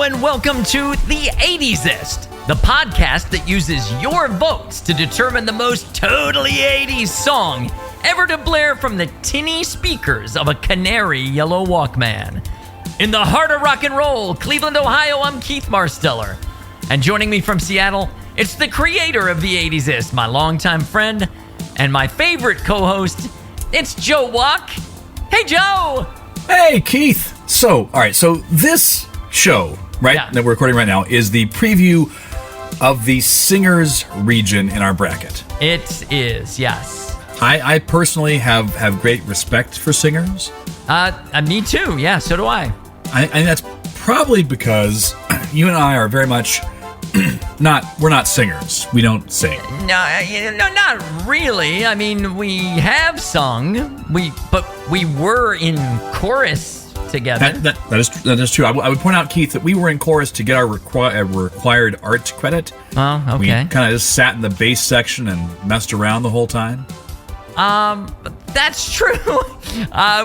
and welcome to The 80sist, the podcast that uses your votes to determine the most totally 80s song ever to blare from the tinny speakers of a canary yellow Walkman. In the heart of rock and roll, Cleveland, Ohio, I'm Keith Marsteller. And joining me from Seattle, it's the creator of The 80sist, my longtime friend, and my favorite co-host, it's Joe Walk. Hey, Joe! Hey, Keith! So this show, right, that we're recording right now, is the preview of the singers region in our bracket. It is, yes. I personally have great respect for singers. Me too, yeah, so do I. I think that's probably because you and I are very much we're not singers. We don't sing. No, not really. I mean, we have sung, but we were in chorus together. That is true. I would point out, Keith, that we were in chorus to get our required art credit. Oh, okay. We kind of just sat in the bass section and messed around the whole time. That's true.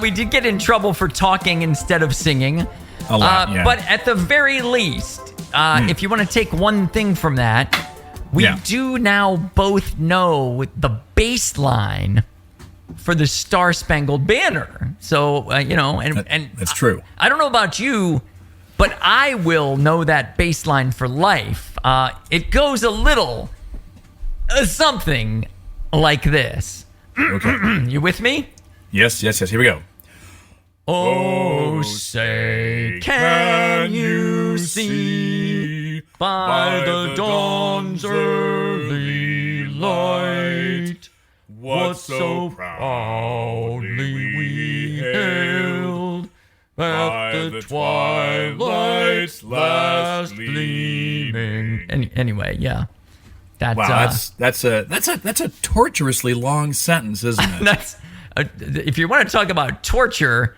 We did get in trouble for talking instead of singing. A lot, yeah. But at the very least, if you want to take one thing from that, we do now both know the bass line for the Star Spangled Banner. So, and that's true. I don't know about you, but I will know that bass line for life. It goes a little something like this. Okay. You with me? Yes. Here we go. Oh, say, can you see by the dawn's early light what so proudly we hailed at the twilight's last gleaming? Anyway, yeah. That's a torturously long sentence, isn't it? That's if you want to talk about torture,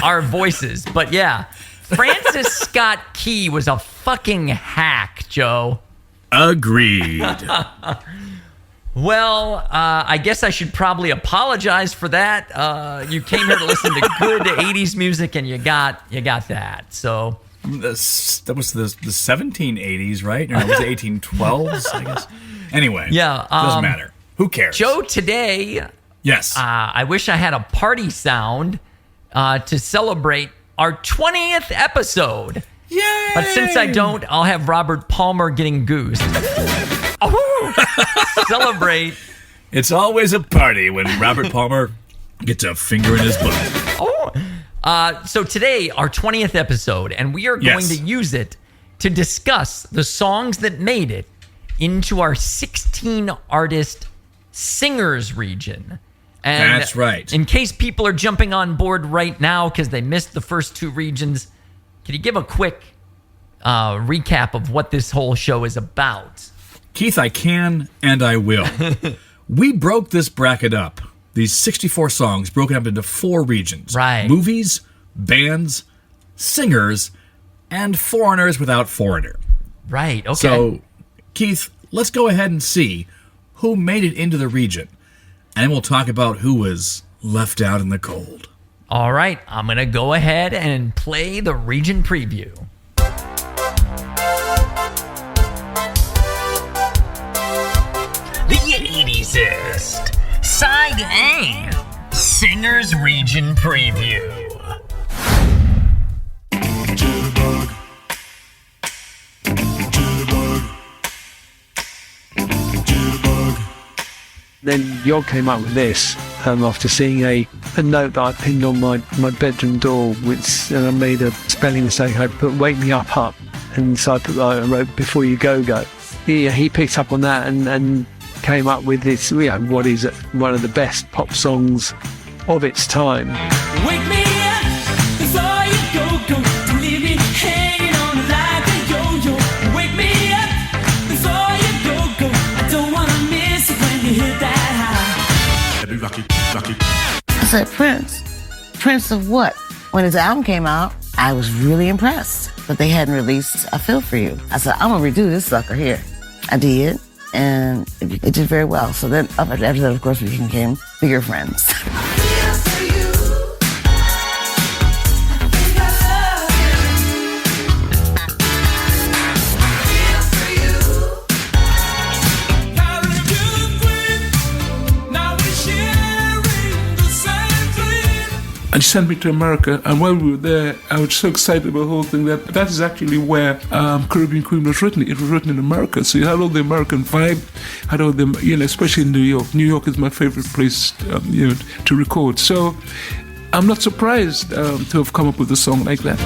our voices. But yeah, Francis Scott Key was a fucking hack, Joe. Agreed. Well, I guess I should probably apologize for that. You came here to listen to good 80s music, and you got that. So that was the 1780s, right? Or it was the 1812s, I guess. Anyway, doesn't matter. Who cares? Joe, today, yes, I wish I had a party sound to celebrate our 20th episode. Yay! But since I don't, I'll have Robert Palmer getting goosed. Celebrate. It's always a party when Robert Palmer gets a finger in his butt. So today, our 20th episode, and we are going to use it to discuss the songs that made it into our 16-artist singers region. And that's right. In case people are jumping on board right now because they missed the first two regions, can you give a quick recap of what this whole show is about? Keith, I can and I will. We broke this bracket up. These 64 songs broken up into 4 regions. Right. Movies, bands, singers, and foreigners without foreigner. Right, okay. So, Keith, let's go ahead and see who made it into the region. And we'll talk about who was left out in the cold. All right, I'm going to go ahead and play the region preview. The 80sist. Side A, Singers Region Preview. Then Yog came up with this after seeing a note that I pinned on my bedroom door, and I made a spelling mistake. I put "wake me up," and so I wrote "before you go." He picked up on that and came up with this, what is one of the best pop songs of its time. Wake me up before you go, don't leave me hanging on like a yo-yo. Wake me up before you go, I don't wanna miss it when you hit that high. Rocky. I said, Prince of what? When his album came out, I was really impressed, but they hadn't released I Feel For You. I said, I'm gonna redo this sucker here. I did. And it did very well. So then, after that, of course, we became bigger friends. and she sent me to America. And while we were there, I was so excited about the whole thing that is actually where Caribbean Queen was written. It was written in America, so you had all the American vibe, had all the, especially in New York. New York is my favorite place, to record. So I'm not surprised to have come up with a song like that.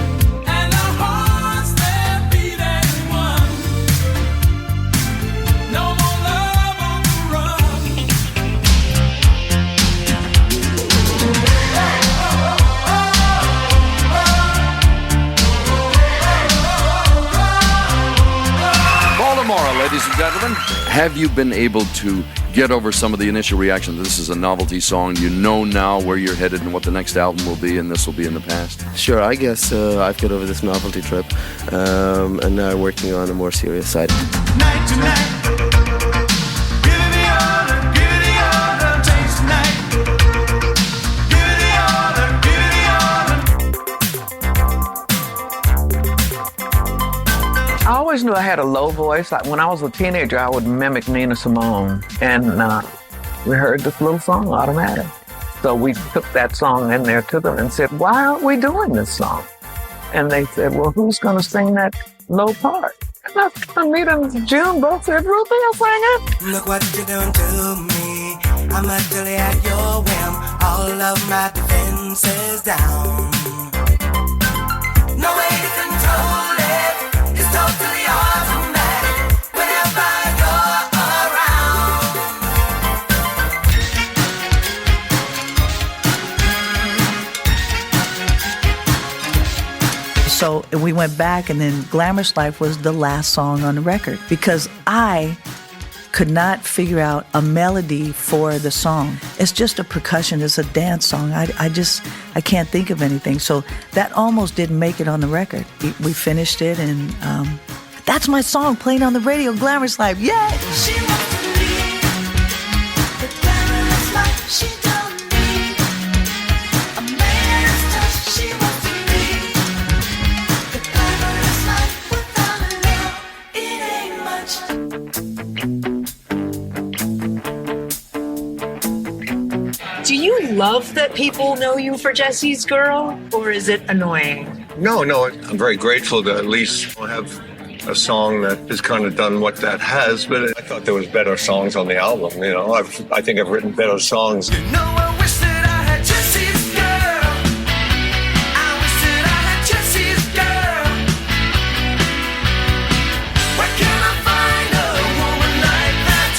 Ladies and gentlemen, have you been able to get over some of the initial reaction? This is a novelty song. You know now where you're headed and what the next album will be, and this will be in the past. Sure, I guess I've got over this novelty trip, and now I'm working on a more serious side. Night to night. I always knew I had a low voice. Like when I was a teenager, I would mimic Nina Simone, and we heard this little song, Automatic. So we took that song in there to them and said, why aren't we doing this song? And they said, well, who's going to sing that low part? And me and June both said, Ruthie will sing it. Look what you're doing to me. I'm utterly at your whim. All of my defenses down. No way to control it. It's totally automatic whenever you're around. So we went back, and then Glamorous Life was the last song on the record because I could not figure out a melody for the song. It's just a percussion, it's a dance song. I can't think of anything. So that almost didn't make it on the record. We finished it, and that's my song playing on the radio, Glamorous Life, yay! She wants to lead the glamorous life. She don't need a man's touch. She wants to lead the glamorous life without a love. It ain't much. Do you love that people know you for Jesse's Girl, or is it annoying? No, I'm very grateful to at least have a song that has kind of done what that has, but I thought there was better songs on the album, I think I've written better songs. No, I wish that I had Jesse's girl. I wish that I had Jesse's girl. Where can I find a woman like that?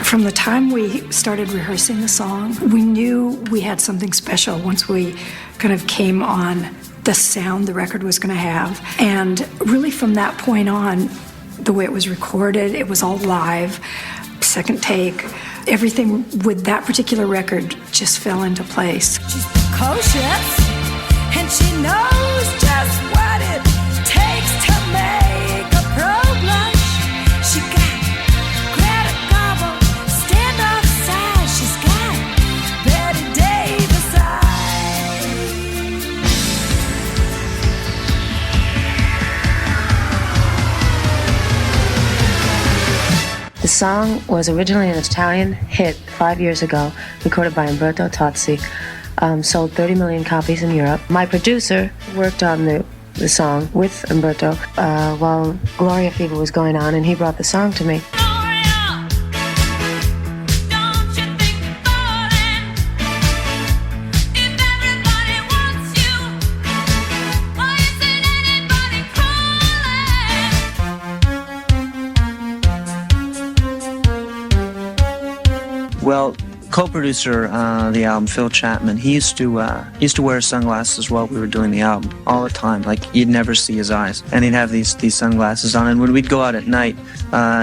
From the time we started rehearsing the song, we knew we had something special once we kind of came on the sound the record was going to have. And really from that point on, the way it was recorded, it was all live, second take. Everything with that particular record just fell into place. She's precocious, and she knows just what it takes to make a pro blush. She got Greta Garbo, stand offside. She's got Betty Davis eyes. The song was originally an Italian hit 5 years ago, recorded by Umberto Tozzi, sold 30 million copies in Europe. My producer worked on the song with Umberto while Gloria Fever was going on, and he brought the song to me. Well, co-producer the album, Phil Chapman, he used to wear sunglasses while we were doing the album all the time. Like you'd never see his eyes, and he'd have these sunglasses on. And when we'd go out at night,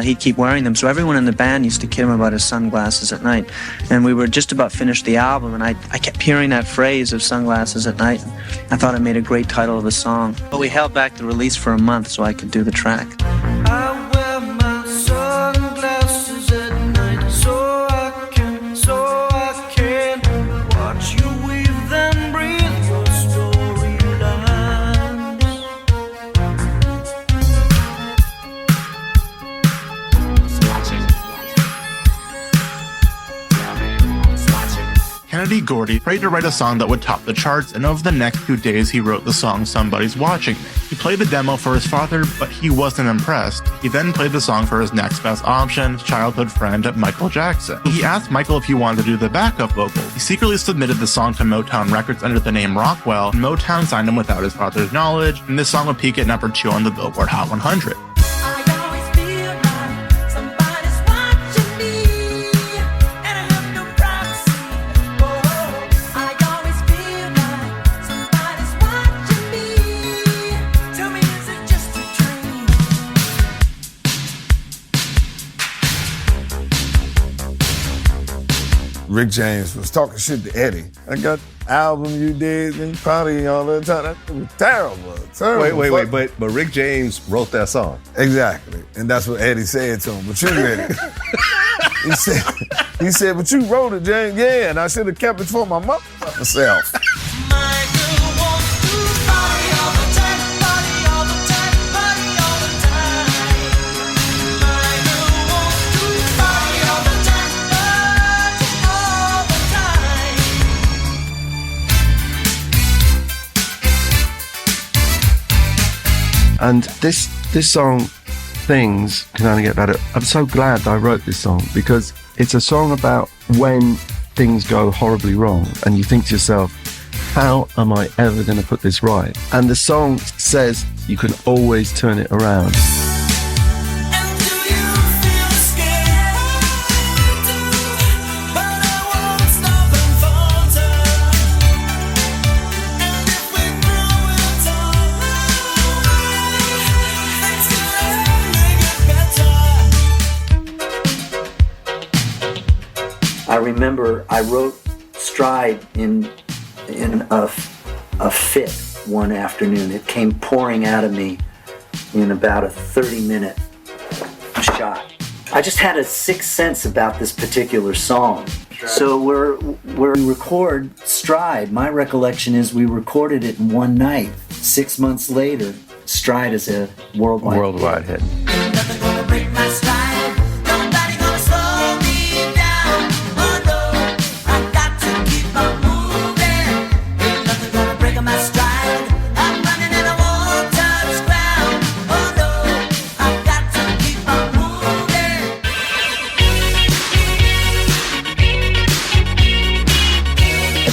he'd keep wearing them. So everyone in the band used to kid him about his sunglasses at night. And we were just about finished the album, and I kept hearing that phrase of sunglasses at night. I thought it made a great title of a song. But we held back the release for a month so I could do the track. I wear my sunglasses at night so I can watch you weave and breathe your storylines. Eddie Gordy prayed to write a song that would top the charts, and over the next 2 days he wrote the song Somebody's Watching Me. He played the demo for his father, but he wasn't impressed. He then played the song for his next best option, childhood friend Michael Jackson. He asked Michael if he wanted to do the backup vocal. He secretly submitted the song to Motown Records under the name Rockwell, and Motown signed him without his father's knowledge, and this song would peak at number 2 on the Billboard Hot 100. Rick James was talking shit to Eddie. I got the album you did and party all the time. That was terrible. Wait. But Rick James wrote that song. Exactly. And that's what Eddie said to him. But you read it. he said, but you wrote it, James. Yeah, and I should have kept it for my myself. And this song, Things Can Only Get Better, I'm so glad that I wrote this song because it's a song about when things go horribly wrong and you think to yourself, how am I ever going to put this right? And the song says you can always turn it around. I remember I wrote Stride in a fit one afternoon. It came pouring out of me in about a 30-minute shot. I just had a sixth sense about this particular song. So we record Stride. My recollection is we recorded it in one night. 6 months later, Stride is a worldwide hit.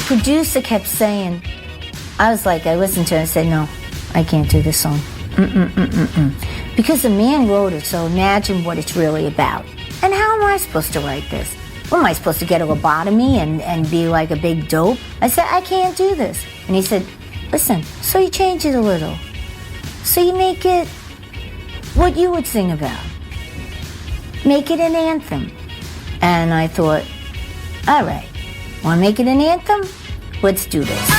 Producer kept saying, I listened to it and said, no, I can't do this song. Because the man wrote it, so imagine what it's really about. And how am I supposed to write this? What, am I supposed to get a lobotomy and be like a big dope? I said, I can't do this. And he said, listen, so you change it a little. So you make it what you would sing about. Make it an anthem. And I thought, all right, want to make it an anthem? Let's do this.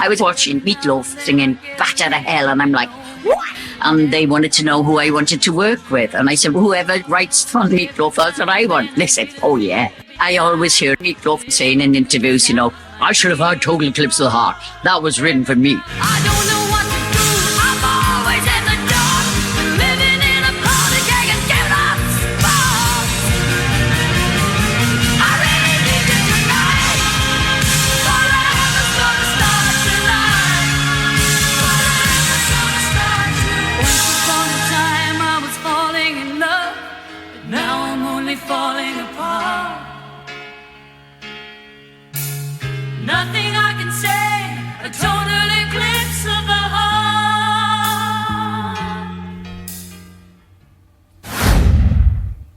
I was watching Meatloaf singing Batter the Hell, and I'm like, what? And they wanted to know who I wanted to work with. And I said, whoever writes for Meatloaf, that's what I want. They said, oh yeah. I always hear Meatloaf saying in interviews, you know, I should have had Total Eclipse of the Heart. That was written for me. Falling apart. Nothing I can say, a total eclipse of the heart.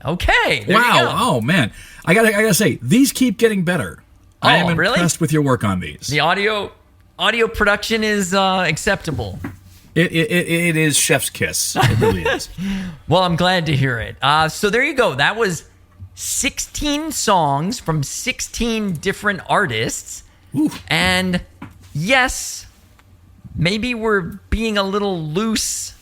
Okay. Wow. Oh man, I gotta say, these keep getting better. I am impressed with your work on these. The audio production is acceptable. It is chef's kiss. It really is. Well, I'm glad to hear it. So there you go. That was 16 songs from 16 different artists. Ooh. And yes, maybe we're being a little loose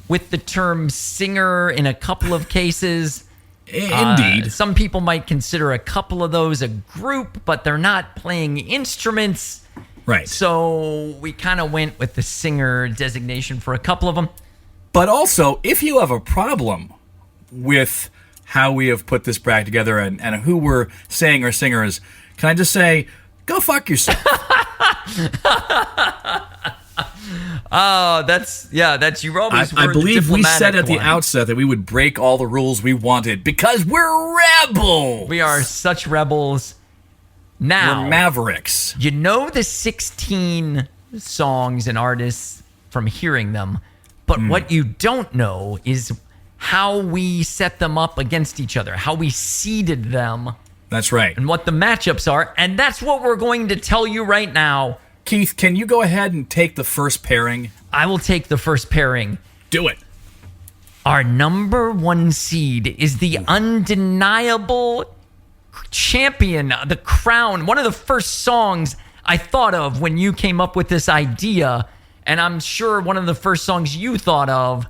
with the term singer in a couple of cases. Indeed. Some people might consider a couple of those a group, but they're not playing instruments. Right. So we kind of went with the singer designation for a couple of them. But also, if you have a problem with how we have put this bracket together and who we're saying are singers, can I just say, go fuck yourself. Oh, that's you always I believe we said at the outset that we would break all the rules we wanted because we're rebels. We are such rebels. Now, we're mavericks. You know the 16 songs and artists from hearing them, but what you don't know is how we set them up against each other, how we seeded them. That's right. And what the matchups are, and that's what we're going to tell you right now. Keith, can you go ahead and take the first pairing? I will take the first pairing. Do it. Our number 1 seed is the undeniable champion, the crown, one of the first songs I thought of when you came up with this idea, and I'm sure one of the first songs you thought of.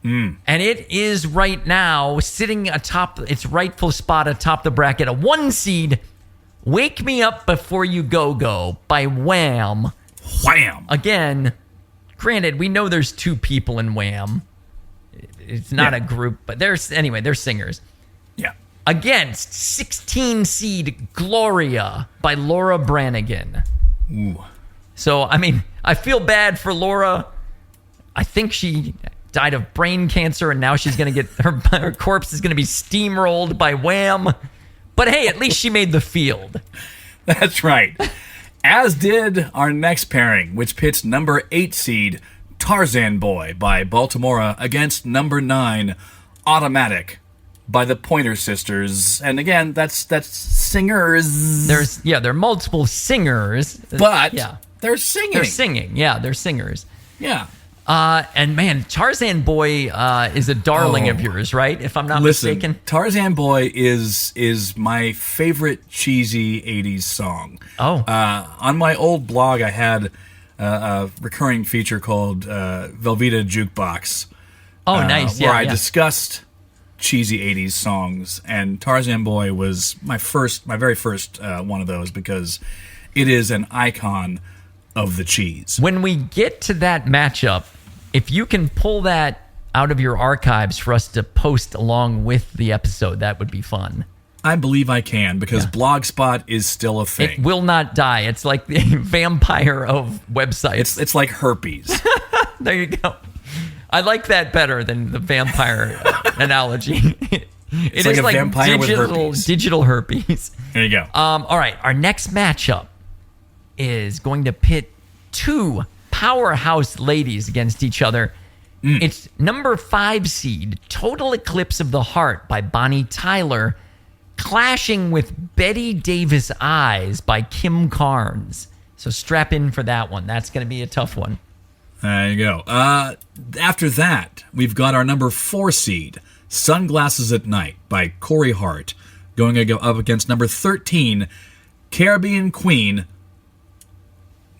And it is right now sitting atop its rightful spot atop the bracket, a 1 seed, Wake Me Up Before You Go by Wham. Wham. Again, granted, we know there's 2 people in Wham. It's not a group, but they're singers. Yeah. Against 16 seed Gloria by Laura Branigan. Ooh. So, I mean, I feel bad for Laura. I think she died of brain cancer, and now she's going to get her corpse is going to be steamrolled by Wham. But hey, at least she made the field. That's right. As did our next pairing, which pits number 8 seed Tarzan Boy by Baltimora against number 9 Automatic by the Pointer Sisters. And again, that's singers. There are multiple singers, but yeah, they're singing. They're singing. Yeah, they're singers. Yeah. And man, Tarzan Boy is a darling of yours, right? If I'm not mistaken. Tarzan Boy is my favorite cheesy 80s song. Oh. On my old blog, I had a recurring feature called Velveeta Jukebox. Oh, nice. Where I discussed cheesy 80s songs, and Tarzan Boy was my very first one of those because it is an icon of the cheese. When we get to that matchup, if you can pull that out of your archives for us to post along with the episode, that would be fun. I believe I can, because Blogspot is still a thing. It will not die. It's like the vampire of websites. It's like herpes. There you go. I like that better than the vampire analogy. It is like a vampire with herpes. Digital herpes. There you go. All right, our next matchup is going to pit 2 powerhouse ladies against each other. It's number 5 seed, Total Eclipse of the Heart by Bonnie Tyler, clashing with Betty Davis Eyes by Kim Carnes. So strap in for that one. That's going to be a tough one. There you go. After that, we've got our number 4 seed, Sunglasses at Night by Corey Hart, going up against number 13, Caribbean Queen,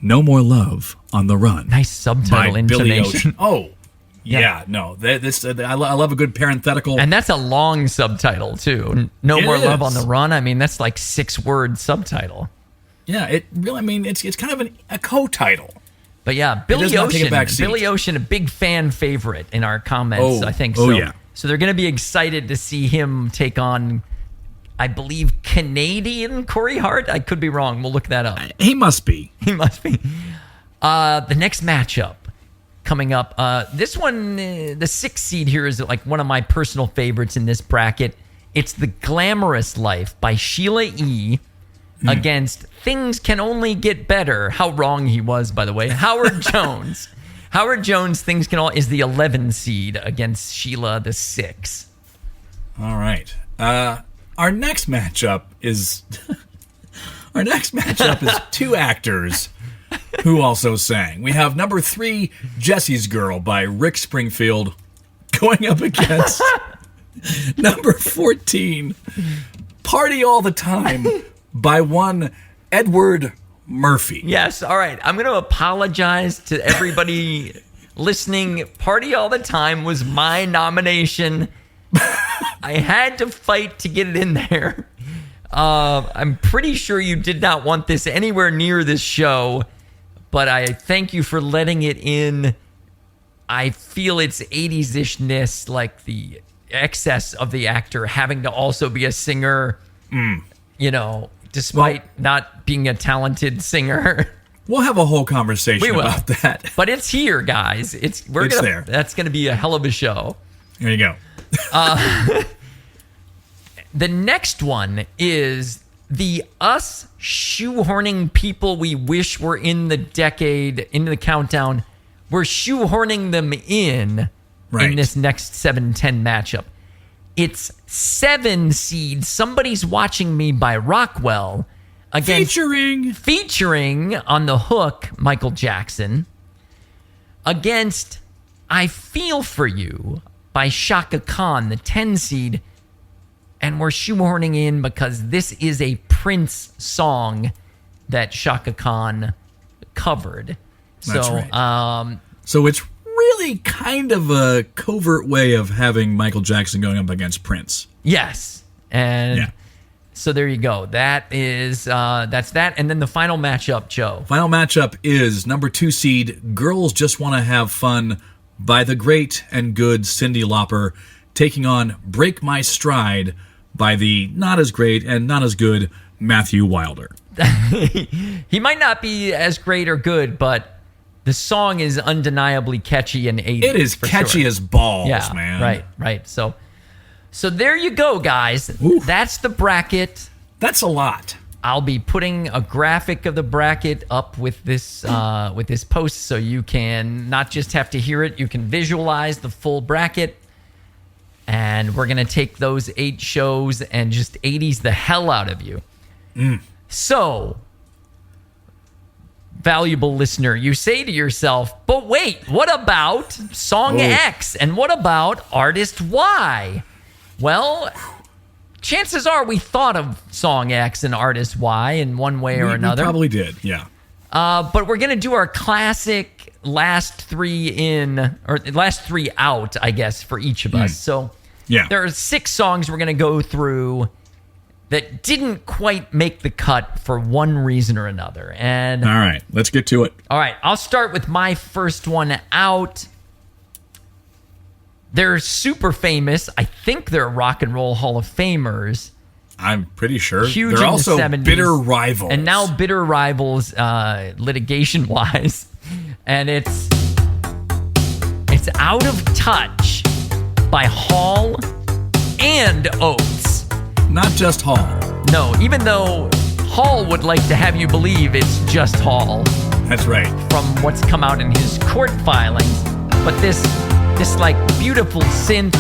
No More Love on the Run. Nice subtitle intonation. Oh, yeah. No. I love a good parenthetical. And that's a long subtitle, too. No More Love on the Run. I mean, that's like 6-word subtitle. Yeah, it really, I mean, it's kind of a co-title. But yeah, Billy Ocean, a big fan favorite in our comments, I think. So, yeah. So they're going to be excited to see him take on, I believe, Canadian Corey Hart. I could be wrong. We'll look that up. He must be. He must be. The next matchup coming up. This one, the 6th seed here is like one of my personal favorites in this bracket. It's The Glamorous Life by Sheila E. against Things Can Only Get Better. How wrong he was, by the way. Howard Jones. Howard Jones, Things Can All is the 11 seed against Sheila, the 6. All right. Our next matchup is is 2 actors who also sang. We have number 3, Jesse's Girl by Rick Springfield, going up against number 14, Party All the Time by one Edward Murphy. Yes, all right. I'm going to apologize to everybody listening. Party All the Time was my nomination. I had to fight to get it in there. I'm pretty sure you did not want this anywhere near this show, but I thank you for letting it in. I feel its 80s-ishness, like the excess of the actor having to also be a singer, you know, despite not being a talented singer. We'll have a whole conversation about that. But it's here, guys. It's there. That's going to be a hell of a show. There you go. The next one is the us shoehorning people we wish were in the decade, into the countdown. We're shoehorning them in this next 7-10 matchup. It's 7 seed Somebody's Watching Me by Rockwell against featuring on the hook Michael Jackson against I Feel For You by Shaka Khan, the 10 seed. And we're shoehorning in because this is a Prince song that Shaka Khan covered. That's right. So it's really kind of a covert way of having Michael Jackson going up against Prince. Yes. And so there you go. That is, that's that. And then the final matchup, Joe. Final matchup is number 2 seed Girls Just Want to Have Fun by the great and good Cyndi Lauper, taking on Break My Stride by the not as great and not as good Matthew Wilder. He might not be as great or good, but the song is undeniably catchy and 80s. It is catchy as balls, man. Right. So there you go, guys. Ooh. That's the bracket. That's a lot. I'll be putting a graphic of the bracket up with this post, so you can not just have to hear it, you can visualize the full bracket. And we're going to take those 8 shows and just 80s the hell out of you. So, valuable listener, you say to yourself, but wait, what about Song X? And what about Artist Y? Well, chances are we thought of Song X and Artist Y in one way or another. We probably did, yeah. But we're going to do our classic last 3 in, or last 3 out, I guess, for each of us. So there are 6 songs we're going to go through that didn't quite make the cut for one reason or another. And all right, let's get to it. All right, I'll start with my first one out. They're super famous. I think they're Rock and Roll Hall of Famers. I'm pretty sure. Huge They're in also the 70s. bitter rivals. And now bitter rivals litigation-wise. And it's Out of Touch by Hall and Oates. Not just Hall. No, even though Hall would like to have you believe it's just Hall. That's right. From what's come out in his court filings. But this like beautiful synth.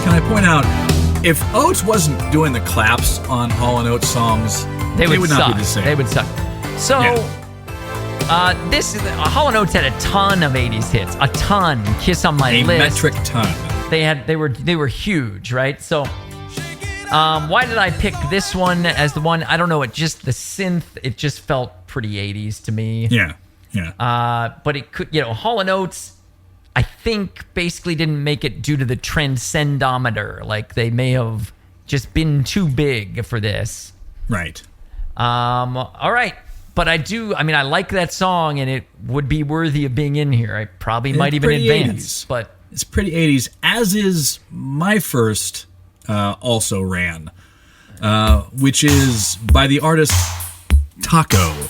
Can I point out, if Oates wasn't doing the claps on Hall & Oates songs, they would not be the same. They would suck. So, Hall & Oates had a ton of 80s hits. A ton. Kiss on My List. A metric ton. They were huge, right? So, why did I pick this one as the one? I don't know. The synth, it just felt pretty 80s to me. Yeah. But it could, Hall & Oates, I think, basically didn't make it due to the transcendometer. Like, they may have just been too big for this. Right. All right. But I like that song, and it would be worthy of being in here. I probably might even advance. 80s. But it's pretty 80s, as is my first also ran, which is by the artist Taco.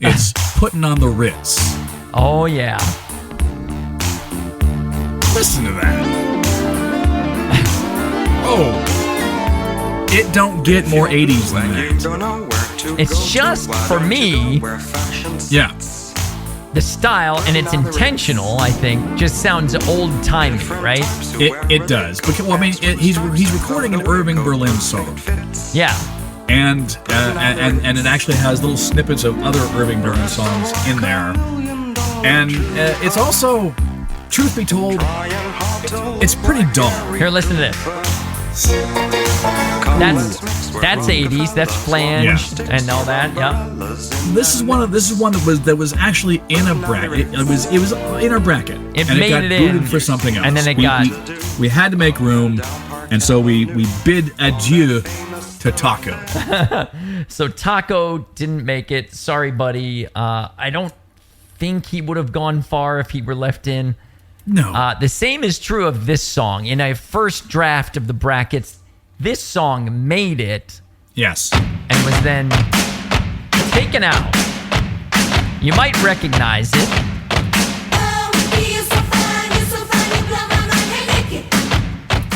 It's Putting on the Ritz. Oh, yeah. Listen to that. It don't get more 80s than that. It's just, for me, the style, and it's intentional, I think, just sounds old-timey, right? It does. Because, he's recording an Irving Berlin song. Yeah. And it actually has little snippets of other Irving Berlin songs in there. And it's also, truth be told, It's pretty dull. Here, listen to this. That's 80s. That's flanged and all that. Yeah. This is one that was actually in a bracket. It was in our bracket. It and made got it in, booted for something else. and then we had to make room, and so we bid adieu to Taco. So Taco didn't make it. Sorry, buddy. I don't think he would have gone far if he were left in. No. The same is true of this song. In a first draft of the brackets, this song made it. Yes. And was then taken out. You might recognize it.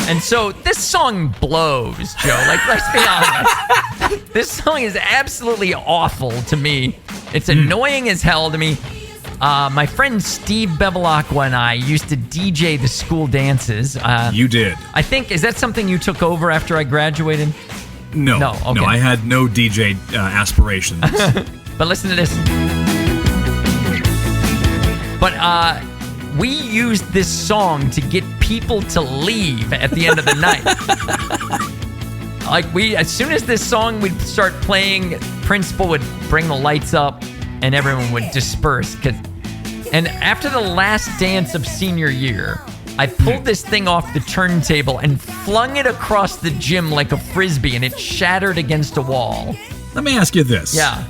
And so this song blows, Joe. Like, let's be honest. This song is absolutely awful to me. It's annoying as hell to me. My friend Steve Bevilacqua and I used to DJ the school dances. You did. I think, is that something you took over after I graduated? No. No, okay. No, I had no DJ aspirations. But listen to this. But we used this song to get people to leave at the end of the night. Like, as soon as this song would start playing, principal would bring the lights up and everyone would disperse. And after the last dance of senior year, I pulled this thing off the turntable and flung it across the gym like a frisbee, and it shattered against a wall. Let me ask you this. Yeah.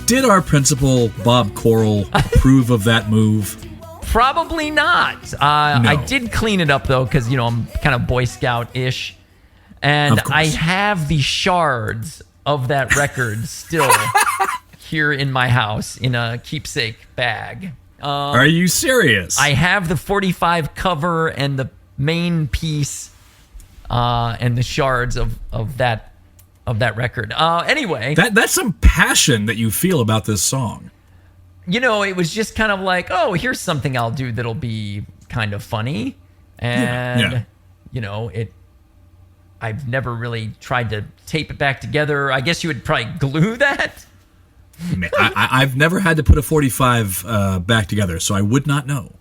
Did our principal, Bob Coral, approve of that move? Probably not. No. I did clean it up, though, because, I'm kind of Boy Scout-ish. And I have the shards of that record still here in my house in a keepsake bag. Are you serious? I have the 45 cover and the main piece and the shards of that record. Anyway. That's some passion that you feel about this song. It was just kind of like, oh, here's something I'll do that'll be kind of funny. And, I've never really tried to tape it back together. I guess you would probably glue that. I've never had to put a 45 back together, so I would not know.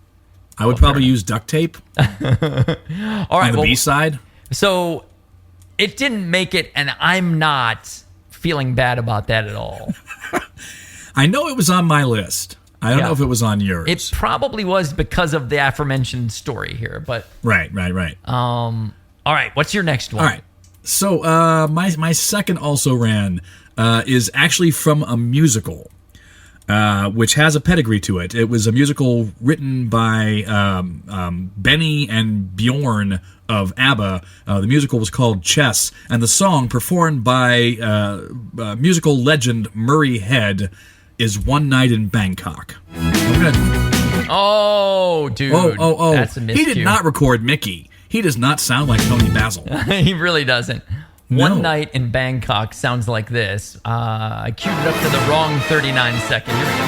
I would probably use duct tape. All right, on the B-side. So it didn't make it, and I'm not feeling bad about that at all. I know it was on my list. I don't know if it was on yours. It probably was because of the aforementioned story here, but Right. All right, what's your next one? All right. So my second also ran is actually from a musical, which has a pedigree to it. It was a musical written by Benny and Bjorn of ABBA. The musical was called Chess, and the song performed by musical legend Murray Head is One Night in Bangkok. Oh, dude. Oh. That's a miscue. He did not record Mickey. He does not sound like Tony Basil. He really doesn't. No. One Night in Bangkok sounds like this. I queued it up to the wrong 39 second. Here we go.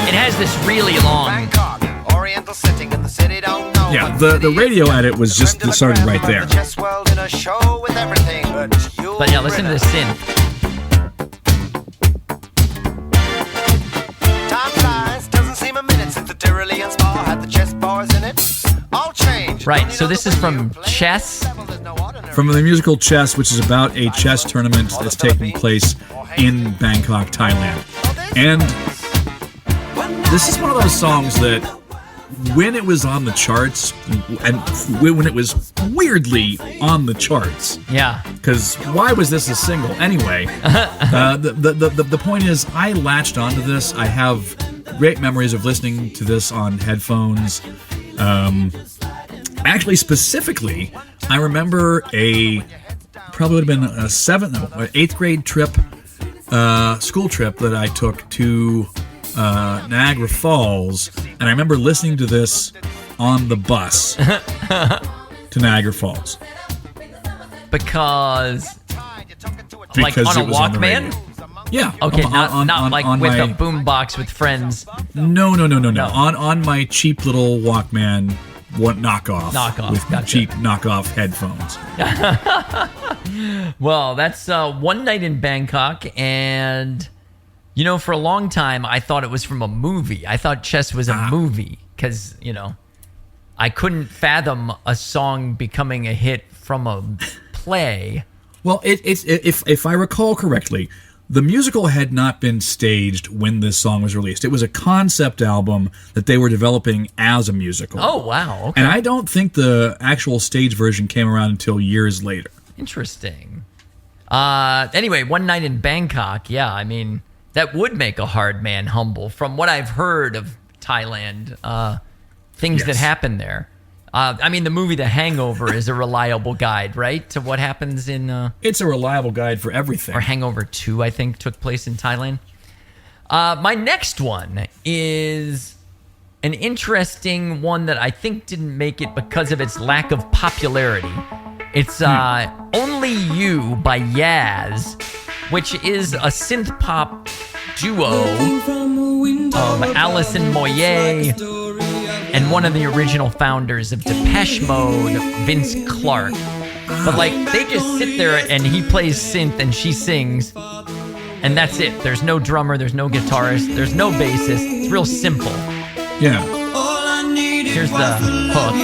It has this really long... Bangkok, Oriental sitting in the city, don't know. Yeah, the radio edit was just started right there. But yeah, listen to the synth. Time flies, doesn't seem a minute since the Tyrolean spa had the chess bars in it. All change. Right, so this is from Chess. From the musical Chess, which is about a chess tournament that's taking place in Bangkok, Thailand. And this is one of those songs that when it was on the charts, and when it was weirdly on the charts. Yeah. Because why was this a single? Anyway, the point is, I latched onto this. I have great memories of listening to this on headphones. Actually, specifically, I remember probably would have been a 8th grade trip, school trip that I took to Niagara Falls, and I remember listening to this on the bus to Niagara Falls. Because like on a Walkman? Yeah. Okay, not like on with my, a boombox with friends. No. On my cheap little Walkman knockoff. With gotcha. cheap knockoff headphones. Well, that's One Night in Bangkok, and for a long time I thought it was from a movie. I thought Chess was a movie because I couldn't fathom a song becoming a hit from a play. Well, if I recall correctly, the musical had not been staged when this song was released. It was a concept album that they were developing as a musical. Oh, wow. Okay. And I don't think the actual stage version came around until years later. Interesting. Anyway, One Night in Bangkok. Yeah, I mean, that would make a hard man humble. From what I've heard of Thailand, things that happen there. I mean, the movie The Hangover is a reliable guide, right, to what happens in... It's a reliable guide for everything. Or Hangover 2, I think, took place in Thailand. My next one is an interesting one that I think didn't make it because of its lack of popularity. It's Only You by Yaz, which is a synth pop duo of Alison Moyet and one of the original founders of Depeche Mode, Vince Clarke. But like, they just sit there and he plays synth and she sings, and that's it. There's no drummer, there's no guitarist, there's no bassist. It's real simple. Yeah. Here's the hook.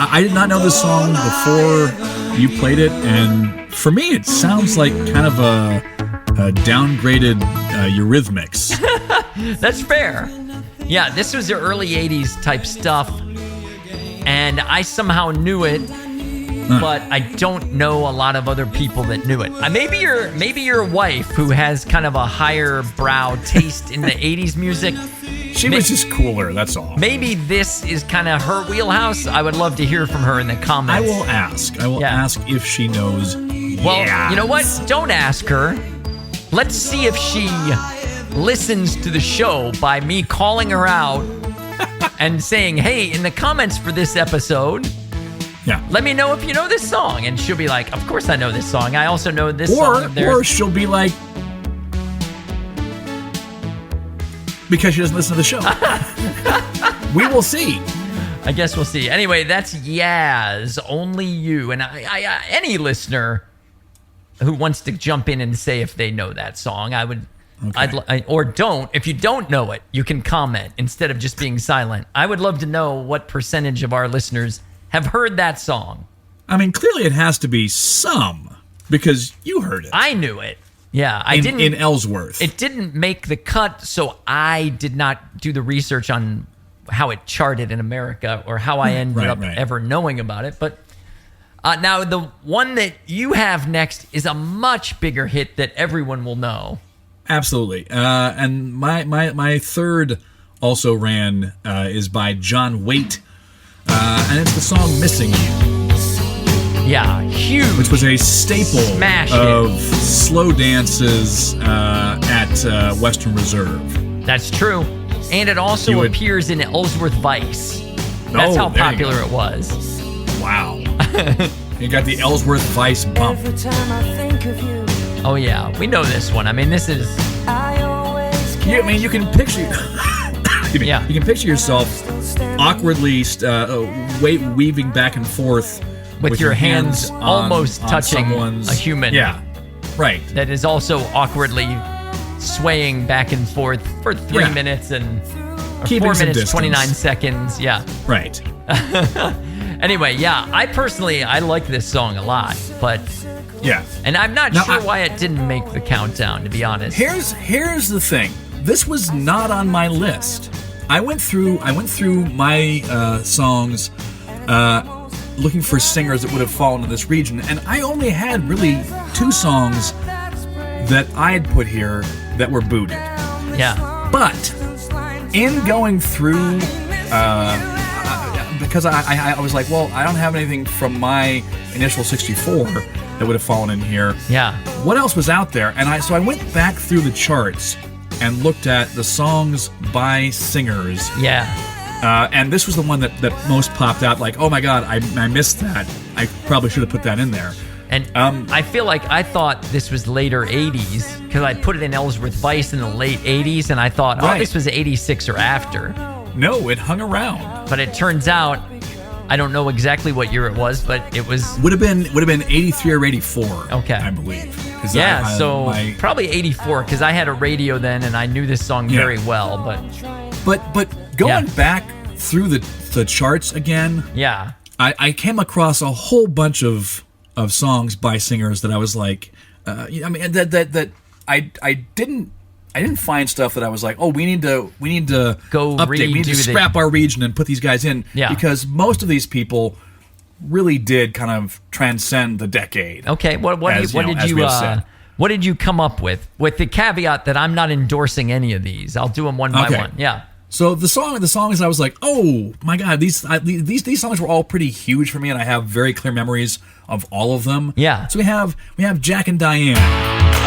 I did not know this song before you played it, and for me it sounds like kind of a downgraded Eurythmics. That's fair. Yeah, this was the early 80s type stuff, and I somehow knew it, but I don't know a lot of other people that knew it. Maybe your wife, who has kind of a higher brow taste in the 80s music. She was just cooler, that's all. Maybe this is kind of her wheelhouse. I would love to hear from her in the comments. I will ask. I will ask if she knows. Well, you know what? Don't ask her. Let's see if she listens to the show by me calling her out and saying, hey, in the comments for this episode, let me know if you know this song. And she'll be like, of course I know this song. I also know this song. Or she'll be like, because she doesn't listen to the show. We will see. I guess we'll see. Anyway, that's Yaz, Only You. And I any listener who wants to jump in and say if they know that song, I would, or don't. If you don't know it, you can comment instead of just being silent. I would love to know what percentage of our listeners have heard that song. I mean, clearly it has to be some, because you heard it. I knew it. Yeah, I didn't. In Ellsworth. It didn't make the cut, so I did not do the research on how it charted in America or how I ended up ever knowing about it. But now the one that you have next is a much bigger hit that everyone will know. Absolutely. And my third also ran is by John Waite, and it's the song Missing You. Yeah, huge. Which was a staple of slow dances at Western Reserve. That's true. And it also appears in Ellsworth Vice. That's how popular it was. Wow. You got the Ellsworth Vice bump. Oh, yeah. We know this one. I mean, this is... you can picture... You can picture yourself awkwardly weaving back and forth with your hands almost touching a human. Yeah, right. That is also awkwardly swaying back and forth for 3 minutes and 4 minutes, 29 seconds. Yeah. Right. Anyway, I like this song a lot, but and I'm not sure why it didn't make the countdown, to be honest. Here's the thing. This was not on my list. I went through my songs looking for singers that would have fallen to this region, and I only had really 2 songs that I'd put here that were booted. Yeah. But in going through, because I was like, well, I don't have anything from my initial 64 that would have fallen in here. Yeah. What else was out there? And so I went back through the charts and looked at the songs by singers. Yeah. And this was the one that most popped out, like, oh my God, I missed that. I probably should have put that in there. And I feel like I thought this was later 80s, because I put it in Ellsworth Vice in the late 80s, and I thought, this was 86 or after. No, it hung around. But it turns out I don't know exactly what year it was, but it was would have been 83 or 84. Okay, I believe. Yeah, probably 84 because I had a radio then and I knew this song very well. But going back through the charts again, I came across a whole bunch of songs by singers that I was like, I mean that I didn't find stuff that I was like, oh, we need to go update. We need to scrap our region and put these guys in because most of these people really did kind of transcend the decade. Okay, what did you come up with the caveat that I'm not endorsing any of these? I'll do them one by one. Yeah. So the songs I was like, oh my god, these songs were all pretty huge for me, and I have very clear memories of all of them. Yeah. So we have Jack and Diane.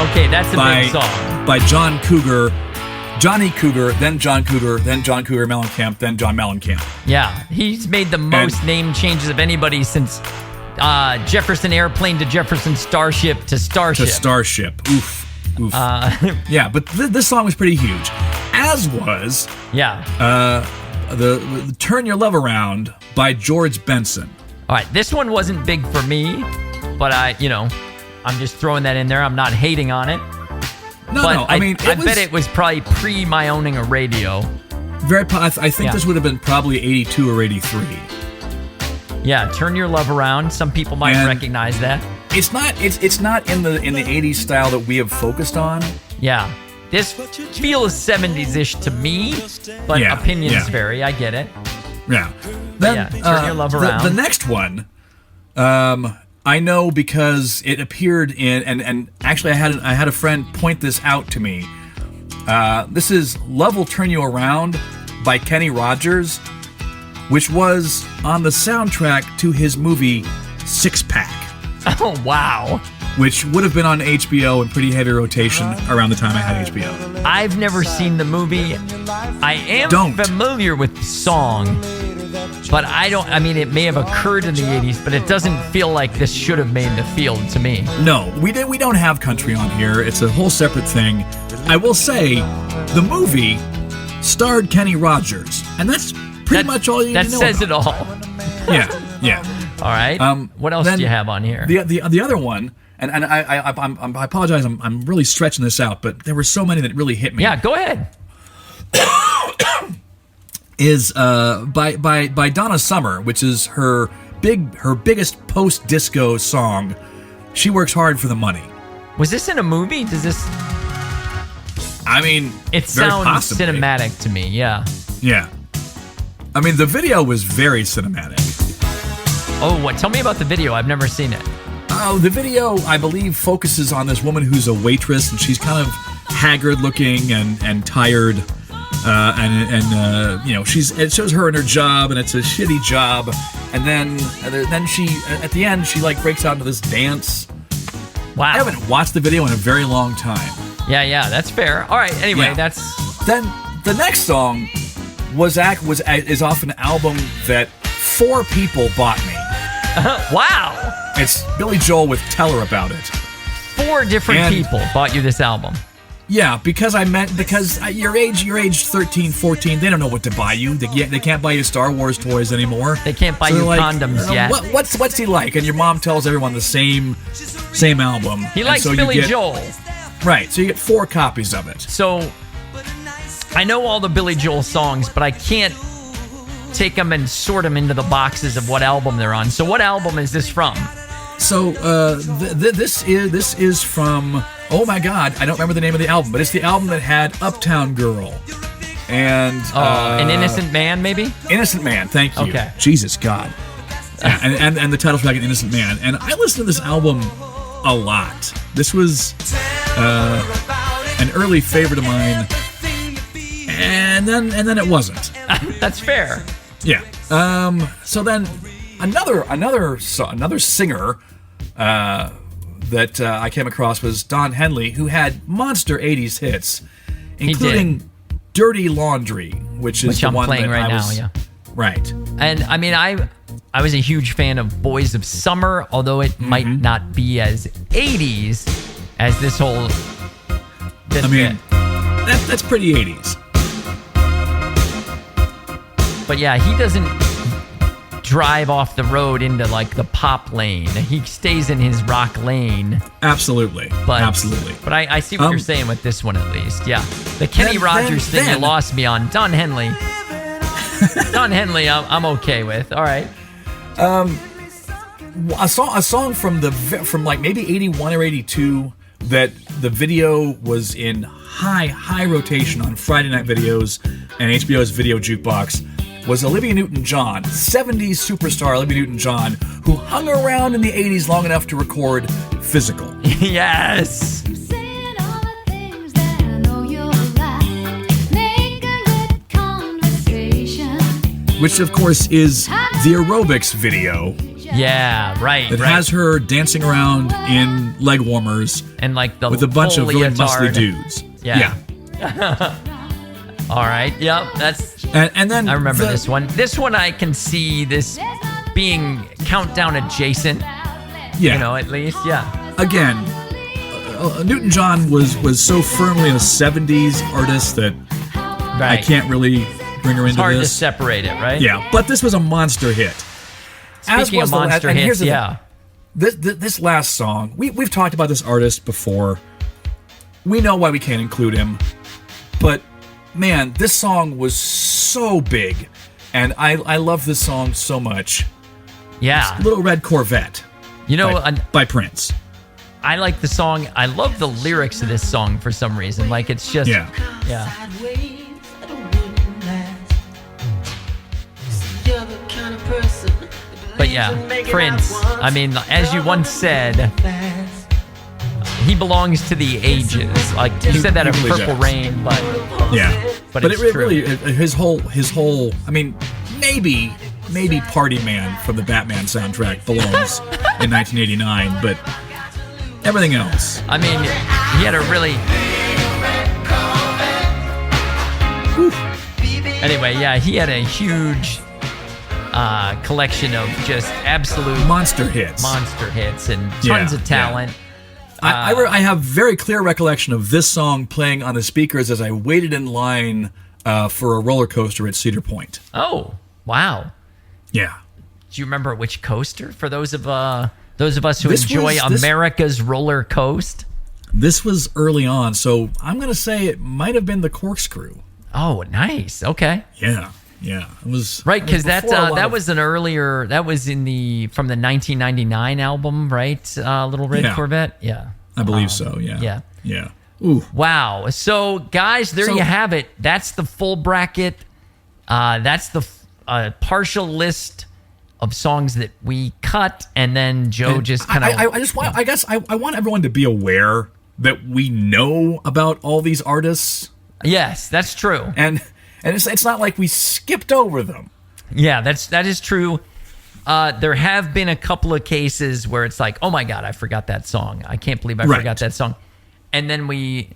Okay, that's a big song by Johnny Cougar, then John Cougar, then John Cougar Mellencamp, then John Mellencamp. Yeah, he's made the most name changes of anybody since Jefferson Airplane to Jefferson Starship to Starship. Oof. Yeah, but this song was pretty huge. As was the Turn Your Love Around by George Benson. All right, this one wasn't big for me, but I'm just throwing that in there. I'm not hating on it. I bet it was probably pre my owning a radio. I think this would have been probably 82 or 83. Yeah, Turn Your Love Around. Some people might recognize that. It's not in the 80s style that we have focused on. Yeah. This feels 70s-ish to me, but opinions vary. I get it. Yeah. Then, Turn Your Love Around. The next one, I know because it appeared in, and actually I had a friend point this out to me. This is Love Will Turn You Around by Kenny Rogers, which was on the soundtrack to his movie Six Pack. Oh, wow. Which would have been on HBO in pretty heavy rotation around the time I had HBO. I've never seen the movie. I am familiar with the song, but it may have occurred in the 80s, but it doesn't feel like this should have made the field to me. No, we don't have country on here. It's a whole separate thing. I will say, the movie starred Kenny Rogers, and that's pretty much all you need to know. That says it all. Yeah. All right. What else do you have on here? The other one, and I apologize, I'm really stretching this out, but there were so many that really hit me. Yeah, go ahead. Is by Donna Summer, which is her biggest post-disco song. She Works Hard for the Money. Was this in a movie? Does this? I mean, it sounds cinematic to me. Yeah. Yeah. I mean, the video was very cinematic. Oh, what? Tell me about the video. I've never seen it. Oh, the video, I believe, focuses on this woman who's a waitress, and she's kind of haggard-looking and tired. It shows her in her job, and it's a shitty job. And then she, at the end, she breaks out into this dance. Wow. I haven't watched the video in a very long time. Yeah, that's fair. All right. Anyway, Then the next song is off an album that 4 people bought me. Wow. It's Billy Joel with Tell Her About It. 4 different people bought you this album. Yeah, because your age 13, 14, they don't know what to buy you. They can't buy you Star Wars toys anymore. They can't buy you condoms yet. What's he like? And your mom tells everyone the same album. He likes Billy Joel. Right, so you get 4 copies of it. So I know all the Billy Joel songs, but I can't take them and sort them into the boxes of what album they're on. So what album is this from? So this is from, oh my God, I don't remember the name of the album, but it's the album that had Uptown Girl and An Innocent Man, maybe? Innocent Man, thank you. Okay. Jesus God. Yeah, and the title track, An Innocent Man. And I listened to this album a lot. This was an early favorite of mine, and then it wasn't. That's fair. Yeah. So then another singer that I came across was Don Henley, who had monster 80s hits, including Dirty Laundry, which is the I'm one playing that right I was, now. Yeah. Right. And I mean, I was a huge fan of Boys of Summer, although it might not be as 80s as this whole. That's pretty 80s. But yeah, he doesn't drive off the road into like the pop lane. He stays in his rock lane. Absolutely. Absolutely. But I see what you're saying with this one at least. Yeah. The Kenny Rogers thing you lost me on. Don Henley. Don Henley, I'm okay with. All right. A song from like maybe 81 or 82 that the video was in high rotation on Friday night videos and HBO's Video Jukebox was Olivia Newton-John, 70s superstar Olivia Newton-John, who hung around in the 80s long enough to record Physical. Yes. Which, of course, is the aerobics video. Yeah, right. It has her dancing around in leg warmers and like with a bunch of really muscly dudes. Yeah. All right. Yep. That's. And then I remember this one. This one I can see this being countdown adjacent. Yeah. You know, at least. Yeah. Again, Newton-John was so firmly a 70s artist that I can't really bring her into this. It's hard to separate it, right? Yeah. But this was a monster hit. Speaking of monster hits, yeah. This last song, we've talked about this artist before. We know why we can't include him. But, man, this song was so big. And I love this song so much. Yeah. It's Little Red Corvette. You know, by Prince. I like the song. I love the lyrics of this song for some reason. Like, it's just... Yeah. But yeah, Prince, I mean, as you once said, he belongs to the ages. Like, you said that of Purple Rain, but... Yeah. But it it's true. really, his whole, I mean, maybe Party Man from the Batman soundtrack belongs in 1989, but everything else. I mean, he had a really... Anyway, yeah, he had a huge... collection of just absolute monster hits and tons of talent. I have very clear recollection of this song playing on the speakers as I waited in line for a roller coaster at Cedar Point. Oh, wow! Yeah. Do you remember which coaster? For those of us who enjoy America's roller coast, this was early on, so I'm going to say it might have been the Corkscrew. Oh, nice. Okay. Yeah. Yeah, it was right because that was an earlier from the 1999 album, right? Little Red Corvette, yeah, I believe so. Yeah. Ooh, wow. So guys, there you have it. That's the full bracket. That's the partial list of songs that we cut, and then Joe just kind of. I want everyone to be aware that we know about all these artists. Yes, that's true. And it's not like we skipped over them. Yeah, that is true. There have been a couple of cases where it's like, oh my God, I forgot that song. I can't believe I forgot that song. And then we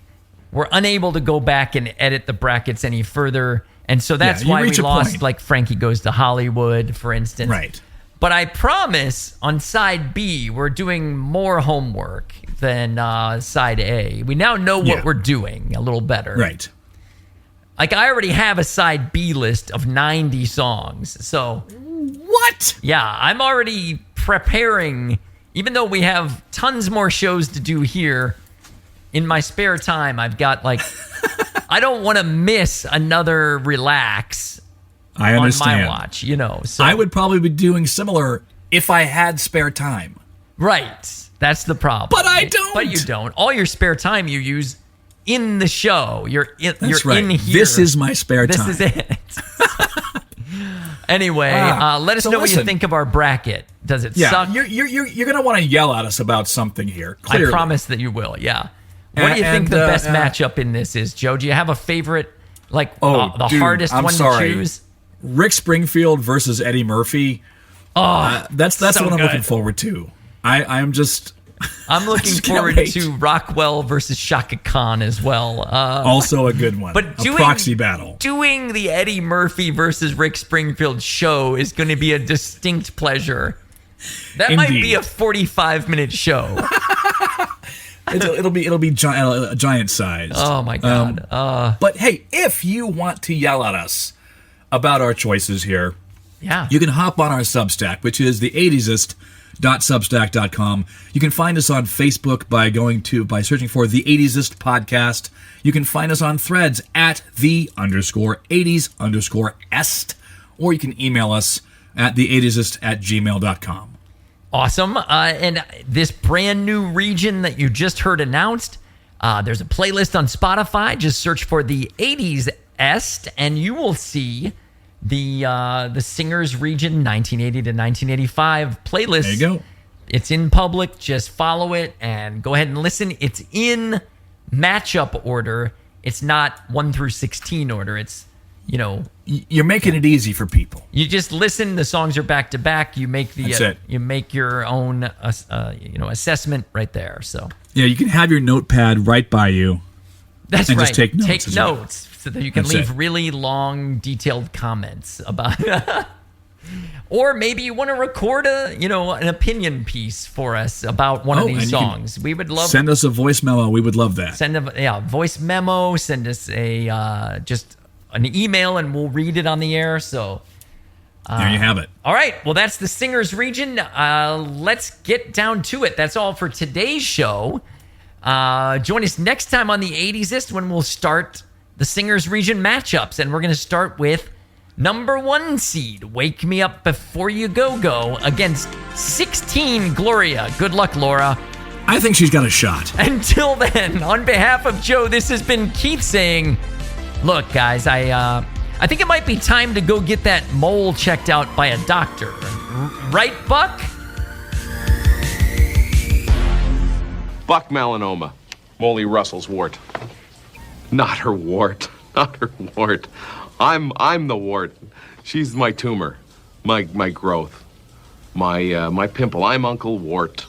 were unable to go back and edit the brackets any further. And so that's why we lost like Frankie Goes to Hollywood, for instance. Right. But I promise on side B, we're doing more homework than side A. We now know what we're doing a little better. Right. Like, I already have a side B list of 90 songs. So, what? Yeah, I'm already preparing. Even though we have tons more shows to do here, in my spare time, I've got, like, I don't want to miss another Relax I understand. on my watch, you know. So I would probably be doing similar if I had spare time. Right. That's the problem. But I don't. But you don't. All your spare time you use in the show. You're in here. This is my spare time. This is it. Anyway, let us know what you think of our bracket. Does it suck? You're gonna want to yell at us about something here. Clearly. I promise that you will. Yeah. What do you think the best matchup in this is, Joe? Do you have a favorite, like the hardest one to choose? Rick Springfield versus Eddie Murphy. That's so the one I'm good. looking forward to. I'm looking forward to Rockwell versus Shaka Khan as well. Also a good one. But a proxy battle. Doing the Eddie Murphy versus Rick Springfield show is going to be a distinct pleasure. That might be a 45-minute show. It'll be giant size. Oh my God! But hey, if you want to yell at us about our choices here, Yeah. You can hop on our Substack, which is the 80sist.substack.com. You can find us on Facebook by searching for the 80sist podcast. You can find us on Threads at the_80s_est, or you can email us at the80sist@gmail.com. Awesome. And this brand new region that you just heard announced, there's a playlist on Spotify. Just search for the 80s Est, and you will see the Singers Region 1980 to 1985 playlist. There you go. It's in public. Just follow it and go ahead and listen. It's in matchup order. It's not 1 through 16 order. It's, you're making it easy for people. You just listen. The songs are back to back. You make That's it. You make your own assessment right there. So yeah, you can have your notepad right by you. That's and right. Just take notes. Take notes so that you can That's leave it. really long, detailed comments about. Or maybe you want to record an opinion piece for us about one of these songs. We would love. Send us a voice memo. We would love that. Send a voice memo. Send us just an email, and we'll read it on the air. So there you have it. All right. Well, that's the Singers Region. Let's get down to it. That's all for today's show. Join us next time on the 80sist when we'll start the Singers Region matchups, and we're going to start with number 1 seed, Wake Me Up Before You Go against 16, Gloria. Good luck, Laura. I think she's got a shot. Until then, on behalf of Joe, this has been Keith saying, look, guys, I think it might be time to go get that mole checked out by a doctor. Right, Buck? Buck melanoma. Molly Russell's wart. Not her wart. Not her wart. I'm the wart. She's my tumor. My growth. My pimple. I'm Uncle Wart.